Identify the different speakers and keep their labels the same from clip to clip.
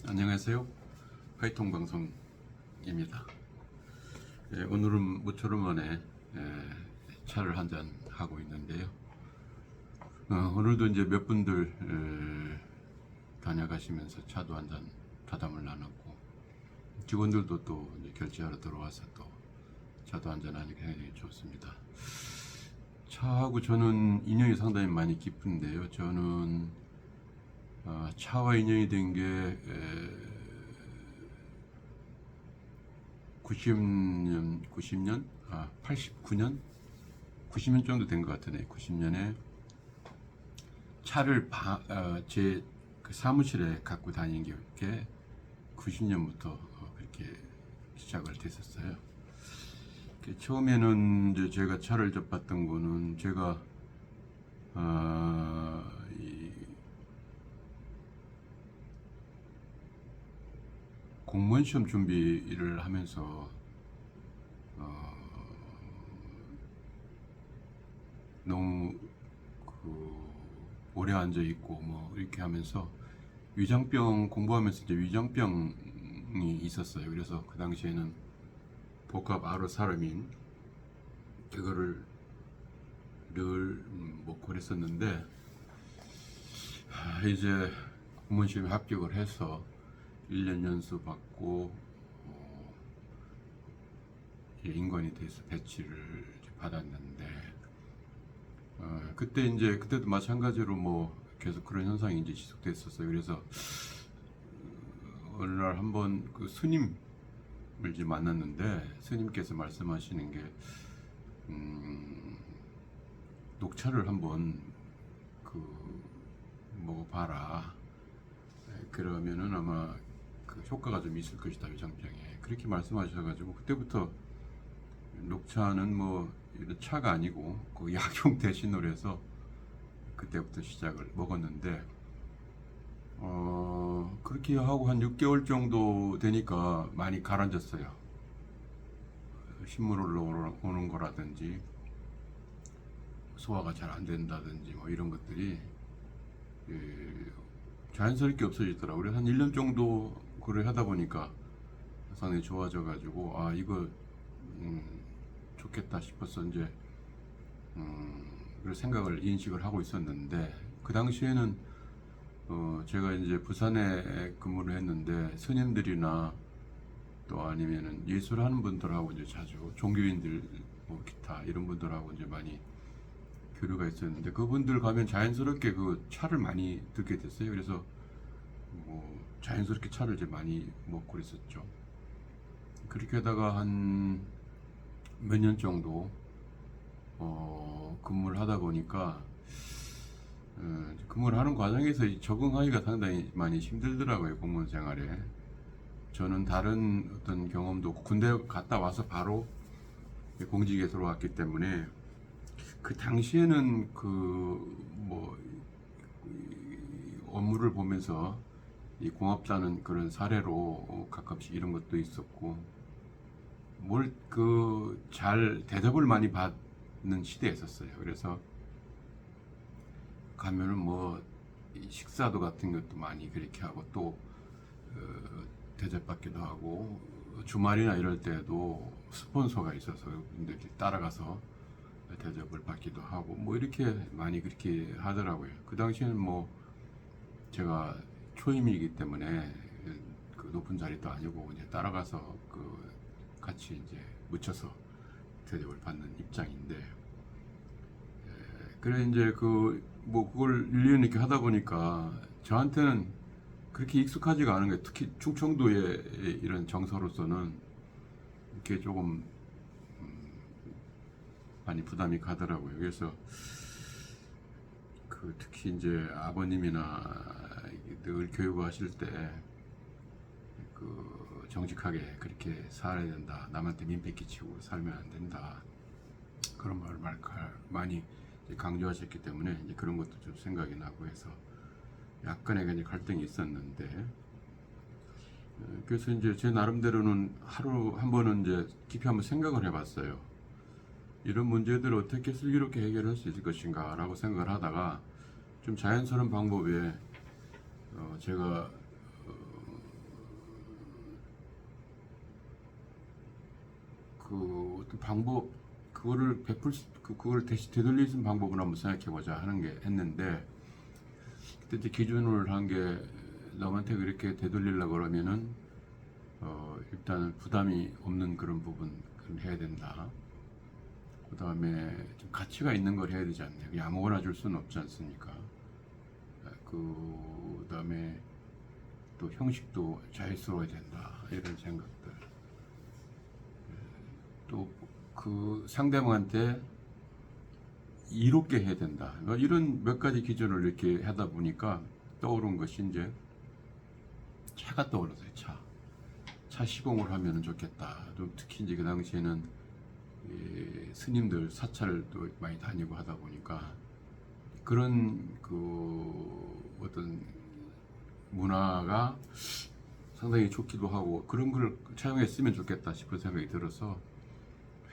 Speaker 1: 안녕하세요. 화이통 방송입니다. 오늘은 모처럼 만에 차를 한잔 하고 있는데요. 오늘도 이제 몇 분들 다녀가시면서 차도 한잔 타담을 나눴고, 직원들도 또 이제 결제하러 들어와서 또 차도 한잔 하니까 굉장히 좋습니다. 차하고 저는 인연이 상당히 많이 깊은데요. 저는 차와 인연이 된 게 89년? 90년 정도 된 것 같으네. 90년에 차를 제 그 사무실에 갖고 다니는 게 90년부터 그렇게 시작을 됐었어요. 처음에는 이제 제가 차를 접봤던 거는 제가 이 공무원 시험 준비를 하면서 너무 오래 앉아 있고 뭐 이렇게 하면서 위장병 공부하면서 이제 위장병이 있었어요. 그래서 그 당시에는 복합 아로사르민 그거를 늘 먹고 그랬었는데, 이제 공무원 시험에 합격을 해서 1년 연수 받고 인권이 돼서 배치를 받았는데, 그때도 마찬가지로 뭐 계속 그런 현상이 이제 지속됐었어요. 그래서 어느 날 한번 그 스님을 이제 만났는데, 스님께서 말씀하시는 게 녹차를 한번 먹어봐라. 그러면은 아마 그 효과가 좀 있을 것이다, 위장병에. 그렇게 말씀하셔가지고 그때부터 녹차는 뭐 이런 차가 아니고 그 약용 대신으로 해서 그때부터 시작을 먹었는데, 그렇게 하고 한 6개월 정도 되니까 많이 가라앉았어요. 신물 올라오는 거라든지 소화가 잘 안 된다든지 뭐 이런 것들이 자연스럽게 없어지더라고요. 그래서 한 1년 정도 그걸 하다 보니까 상당히 좋아져 가지고 이거 좋겠다 싶어서 이제 그런 생각을 인식을 하고 있었는데, 그 당시에는 제가 이제 부산에 근무를 했는데 스님들이나 또 아니면은 예술하는 분들하고 이제 자주 종교인들 뭐 기타 이런 분들하고 이제 많이 교류가 있었는데, 그분들 가면 자연스럽게 그 차를 많이 듣게 됐어요. 그래서 뭐 자연스럽게 차를 이제 많이 먹고 그랬었죠. 그렇게 하다가 한 몇 년 정도 근무를 하다 보니까 근무를 하는 과정에서 적응하기가 상당히 많이 힘들더라고요, 공무원 생활에. 저는 다른 어떤 경험도 없고 군대 갔다 와서 바로 공직에 들어왔기 때문에, 그 당시에는 업무를 보면서 이 고맙다는 그런 사례로 가끔씩 이런 것도 있었고, 뭘 잘 대접을 많이 받는 시대였었어요. 그래서 가면은 뭐 식사도 같은 것도 많이 그렇게 하고 또 대접받기도 하고, 주말이나 이럴 때도 스폰서가 있어서 분들이 따라가서 대접을 받기도 하고 뭐 이렇게 많이 그렇게 하더라고요. 그 당시에는 뭐 제가 초임이기 때문에 그 높은 자리도 아니고 이제 따라가서 같이 이제 묻혀서 대접을 받는 입장인데, 그래 이제 그걸 1년 이렇게 하다 보니까 저한테는 그렇게 익숙하지가 않은 거예요. 특히 충청도의 이런 정서로서는 이렇게 조금 많이 부담이 가더라고요. 그래서 특히 이제 아버님이나 늘 교육하실 때 정직하게 그렇게 살아야 된다, 남한테 민폐 끼치고 살면 안 된다, 그런 말을 많이 강조하셨기 때문에 이제 그런 것도 좀 생각이 나고 해서 약간의 이제 갈등이 있었는데, 그래서 이제 제 나름대로는 하루 한 번은 이제 깊이 한번 생각을 해봤어요. 이런 문제들을 어떻게 슬기롭게 해결할 수 있을 것인가 라고 생각을 하다가 좀 자연스러운 방법에 제가 그 어떤 방법 그거를 그걸 다시 되돌릴 수 있는 방법을 한번 생각해보자 하는 게 했는데 그때 이제 기준을 한 게 남한테 그렇게 되돌리려고 그러면은 일단은 부담이 없는 그런 부분 해야 된다. 그 다음에 좀 가치가 있는 걸 해야 되지 않나요? 그냥 아무거나 줄 수는 없지 않습니까? 그 다음에 또 형식도 자유스러워야 된다. 이런 생각들. 또 그 상대방한테 이롭게 해야 된다. 이런 몇 가지 기준을 이렇게 하다 보니까 떠오른 것이 이제 차가 떠올랐어요. 차 시공을 하면 좋겠다. 또 특히 이제 그 당시에는 스님들 사찰도 많이 다니고 하다 보니까 그런 그 어떤 문화가 상당히 좋기도 하고 그런 걸 차용했으면 좋겠다 싶은 생각이 들어서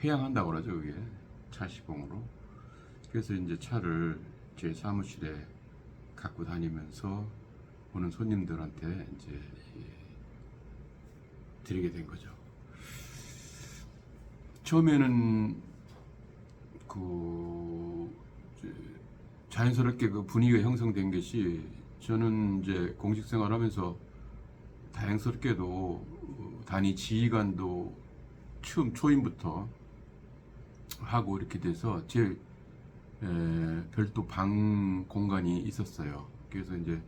Speaker 1: 회양한다고 그러죠. 그게 차 시공으로. 그래서 이제 차를 제 사무실에 갖고 다니면서 오는 손님들한테 이제 드리게 된 거죠. 처음에는 그 자연스럽게 그 분위기가 형성된 것이 저는 이제 공직 생활하면서 다행스럽게도 단위 지휘관도 처음 초임부터 하고 이렇게 돼서 제 별도 방 공간이 있었어요. 그래서 이제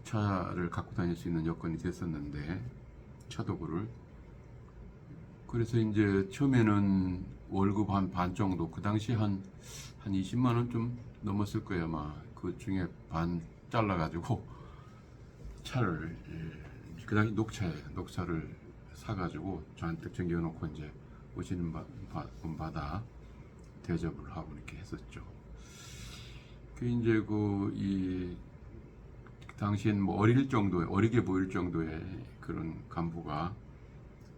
Speaker 1: 차를 갖고 다닐 수 있는 여건이 됐었는데 차도구를 그래서 이제 처음에는 월급 한 반 정도 그 당시 한 20만 원 좀 넘었을 거예요 아마. 그 중에 반 잘라가지고 차를 그 당시 녹차를 사가지고 저한테 챙겨놓고 이제 오시는 분마다 대접을 하고 이렇게 했었죠. 그 이제 이 당시엔 뭐 어리게 보일 정도의 그런 간부가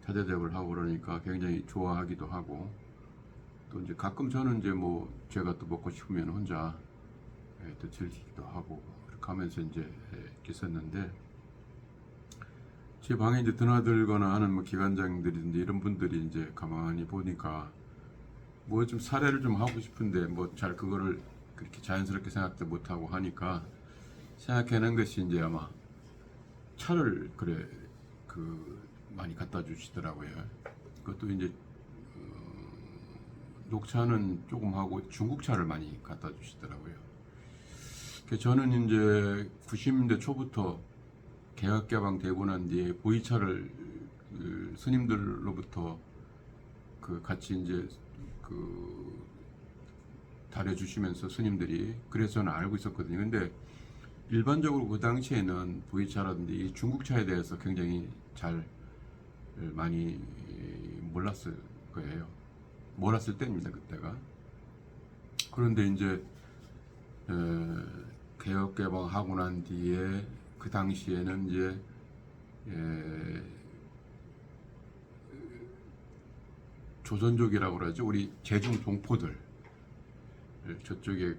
Speaker 1: 차대접을 하고 그러니까 굉장히 좋아하기도 하고 또 이제 가끔 저는 이제 뭐 제가 또 먹고 싶으면 혼자 또 즐기기도 하고 이렇게 하면서 이제 있었는데 제 방에 이제 드나들거나 하는 뭐 기관장들인데 이런 분들이 이제 가만히 보니까 뭐 좀 사례를 좀 하고 싶은데 뭐 잘 그거를 그렇게 자연스럽게 생각도 못하고 하니까 생각해낸 것이 이제 아마 차를 그래 많이 갖다 주시더라고요. 그것도 이제 녹차는 조금 하고 중국차를 많이 갖다 주시더라고요. 저는 이제 90년대 초부터 개혁 개방되고 난 뒤에 보이차를 스님들로부터 같이 이제 다려주시면서 스님들이 그래서 저는 알고 있었거든요. 근데 일반적으로 그 당시에는 보이차라든지 이 중국차에 대해서 굉장히 잘 많이 몰랐을 거예요. 몰랐을 때입니다 그때가. 그런데 이제 개혁 개방하고 난 뒤에 그 당시에는 이제 조선족이라고 그러죠. 우리 제중 동포들 저쪽에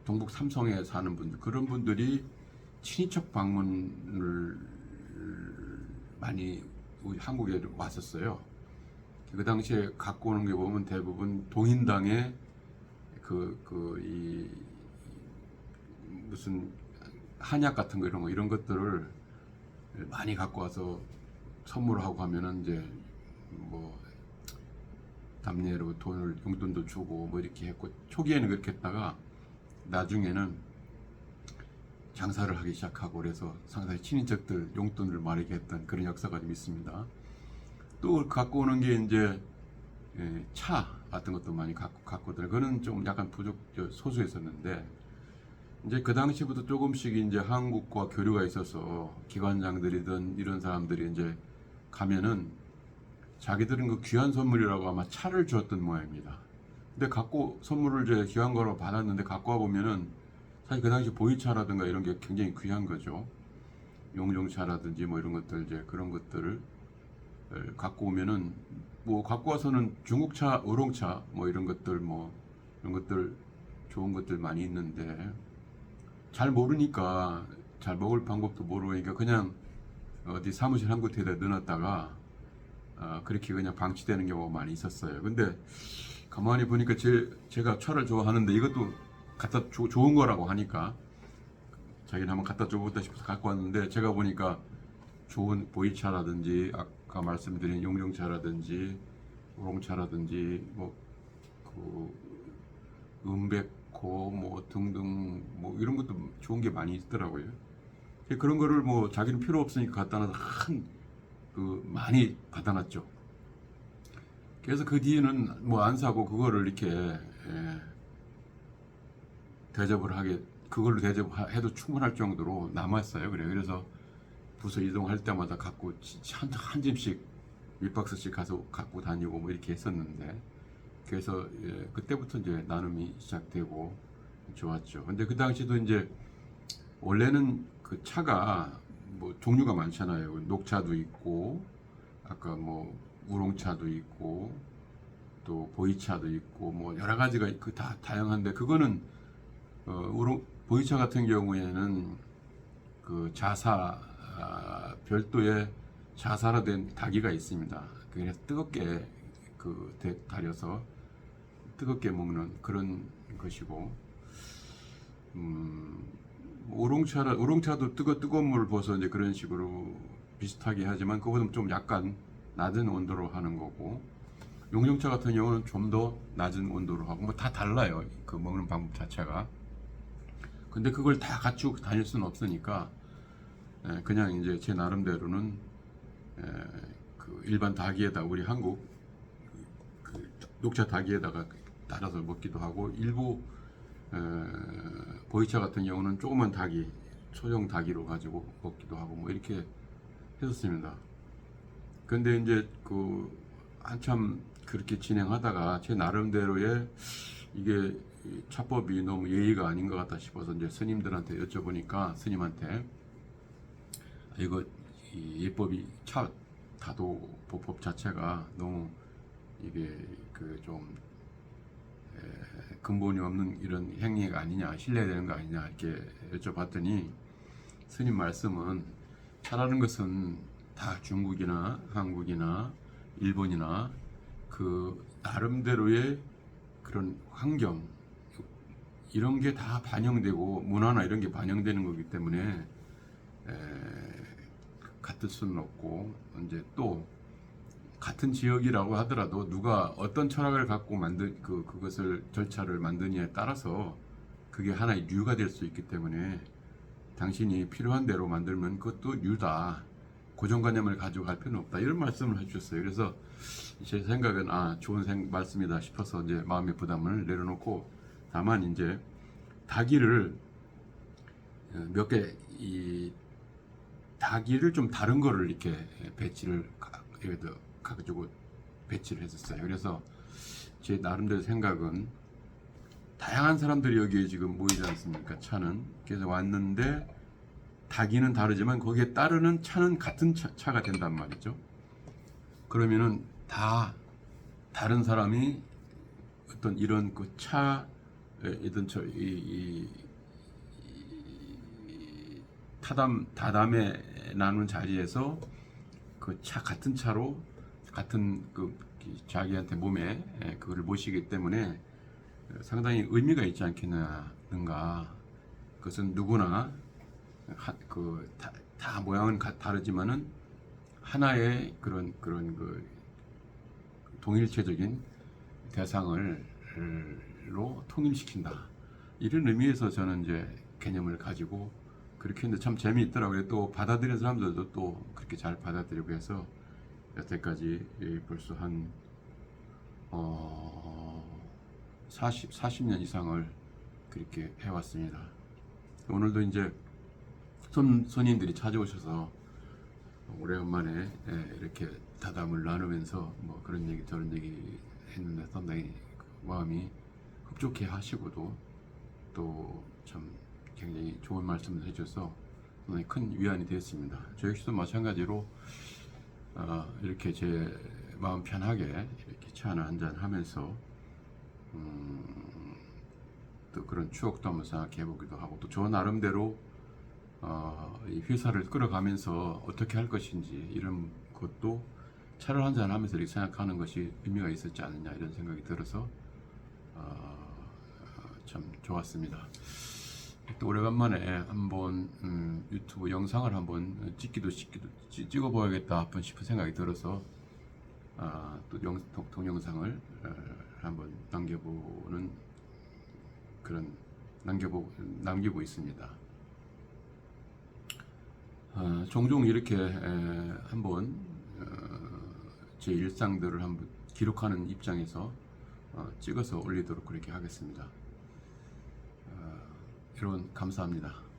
Speaker 1: 동북 삼성에 사는 분들 그런 분들이 친인척 방문을 많이 우리 한국에 왔었어요. 그 당시에 갖고 오는 게 보면 대부분 동인당의 이 무슨 한약 같은 거 이런 것들을 많이 갖고 와서 선물하고 하면은 이제 뭐 담례로 용돈도 주고 뭐 이렇게 했고 초기에는 그렇게 했다가 나중에는 장사를 하기 시작하고 그래서 상당히 친인척들 용돈을 마르게 했던 그런 역사가 좀 있습니다. 또 갖고 오는 게 이제 차 같은 것도 많이 갖고들 그거는 좀 약간 소수했었는데 이제 그 당시부터 조금씩 이제 한국과 교류가 있어서 기관장들이든 이런 사람들이 이제 가면은 자기들은 그 귀한 선물이라고 아마 차를 주었던 모양입니다. 근데 선물을 이제 귀한 거로 받았는데 갖고 와 보면은 사실 그 당시 보이차라든가 이런 게 굉장히 귀한 거죠. 용종차라든지 뭐 이런 것들 이제 그런 것들을 갖고 오면은 뭐 갖고 와서는 중국차, 우롱차 뭐 이런 것들 좋은 것들 많이 있는데 잘 모르니까 잘 먹을 방법도 모르니까 그냥 어디 사무실 한 곳에다 넣어놨다가 그렇게 그냥 방치되는 경우가 많이 있었어요. 근데 가만히 보니까 제가 차를 좋아하는데 이것도 좋은 거라고 하니까 자기는 한번 갖다 줘보다 싶어서 갖고 왔는데, 제가 보니까 좋은 보이차라든지 아까 말씀드린 용용차라든지 우롱차라든지 그 은백호 등등 이런 것도 좋은 게 많이 있더라고요. 그런 거를 자기는 필요 없으니까 갖다 놔서 많이 받아놨죠. 그래서 그 뒤에는 안 사고 그거를 이렇게 그걸로 대접해도 충분할 정도로 남았어요. 그래서 부서 이동할 때마다 갖고 한 짐씩 밑박스씩 가서 갖고 다니고 이렇게 했었는데, 그래서 그때부터 이제 나눔이 시작되고 좋았죠. 근데 그 당시도 이제 원래는 그 차가 종류가 많잖아요. 녹차도 있고 아까 우롱차도 있고 또 보이차도 있고 여러 가지가 다 다양한데, 그거는 보이차 같은 경우에는 그 별도의 자사로 된 닭이가 있습니다. 그래서 뜨겁게 달여서 뜨겁게 먹는 그런 것이고, 우롱차도 뜨거운 물을 부어서 이제 그런 식으로 비슷하게 하지만 그거보다 좀 약간 낮은 온도로 하는 거고, 용용차 같은 경우는 좀 더 낮은 온도로 하고 다 달라요. 그 먹는 방법 자체가. 근데 그걸 다 갖추고 다닐 수는 없으니까 그냥 이제 제 나름대로는 그 일반 닭이에다 우리 한국 그 녹차 닭이에다가 달아서 먹기도 하고, 일부 보이차 같은 경우는 조그만 닭이 소형 닭이로 가지고 먹기도 하고 이렇게 했었습니다. 근데 이제 한참 그렇게 진행하다가 제 나름대로의 이게 차법이 너무 예의가 아닌 것 같다 싶어서 이제 스님들한테 여쭤보니까, 스님한테 이거 이 예법이 다도 보법 자체가 너무 이게 좀 근본이 없는 이런 행위가 아니냐, 신뢰되는 거 아니냐 이렇게 여쭤봤더니, 스님 말씀은 차라는 것은 다 중국이나 한국이나 일본이나 그 나름대로의 그런 환경 이런 게 다 반영되고 문화나 이런 게 반영되는 거기 때문에 같을 수는 없고, 이제 또 같은 지역이라고 하더라도 누가 어떤 철학을 갖고 그것을 절차를 만드냐에 따라서 그게 하나의 류가 될 수 있기 때문에 당신이 필요한 대로 만들면 그것도 류다, 고정관념을 가지고 갈 필요는 없다, 이런 말씀을 해주셨어요. 그래서 제 생각은 좋은 말씀이다 싶어서 이제 마음의 부담을 내려놓고, 다만 이제 닭이를 몇 개 닭이를 좀 다른 거를 이렇게 배치를 가지고 배치를 했었어요. 그래서 제 나름대로 생각은 다양한 사람들이 여기에 지금 모이지 않습니까? 차는. 그래서 왔는데 닭이는 다르지만 거기에 따르는 차는 같은 차가 된단 말이죠. 그러면은 다 다른 사람이 어떤 이런 이런 다담에 나눈 자리에서 같은 차로 같은 자기한테 몸에 그거를 모시기 때문에 상당히 의미가 있지 않겠는가. 그것은 누구나 다 모양은 다르지만은 하나의 그런 동일체적인 대상으로 통일시킨다, 이런 의미에서 저는 이제 개념을 가지고 그렇게 했는데 참 재미있더라고요. 또 받아들이는 사람들도 또 그렇게 잘 받아들이고 해서 여태까지 벌써 한 40년 이상을 그렇게 해왔습니다. 오늘도 이제 손님들이 찾아오셔서 오래간만에 이렇게 다담을 나누면서 그런 얘기 저런 얘기 했는데 상당히 마음이 흡족해 하시고도 또 참 굉장히 좋은 말씀을 해줘서 상당히 큰 위안이 되었습니다. 저 역시도 마찬가지로 이렇게 제 마음 편하게 이렇게 차 하나 한잔 하면서 또 그런 추억도 한번 생각해 보기도 하고, 또 저 나름대로 이 회사를 끌어가면서 어떻게 할 것인지 이런 것도 차를 한잔 하면서 이렇게 생각하는 것이 의미가 있었지 않느냐 이런 생각이 들어서 참 좋았습니다. 또 오래간만에 한번 유튜브 영상을 한번 찍어봐야겠다 싶은 생각이 들어서 또 동영상을 한번 남기고 있습니다. 종종 이렇게 한번 제 일상들을 한번 기록하는 입장에서 찍어서 올리도록 그렇게 하겠습니다. 여러분 감사합니다.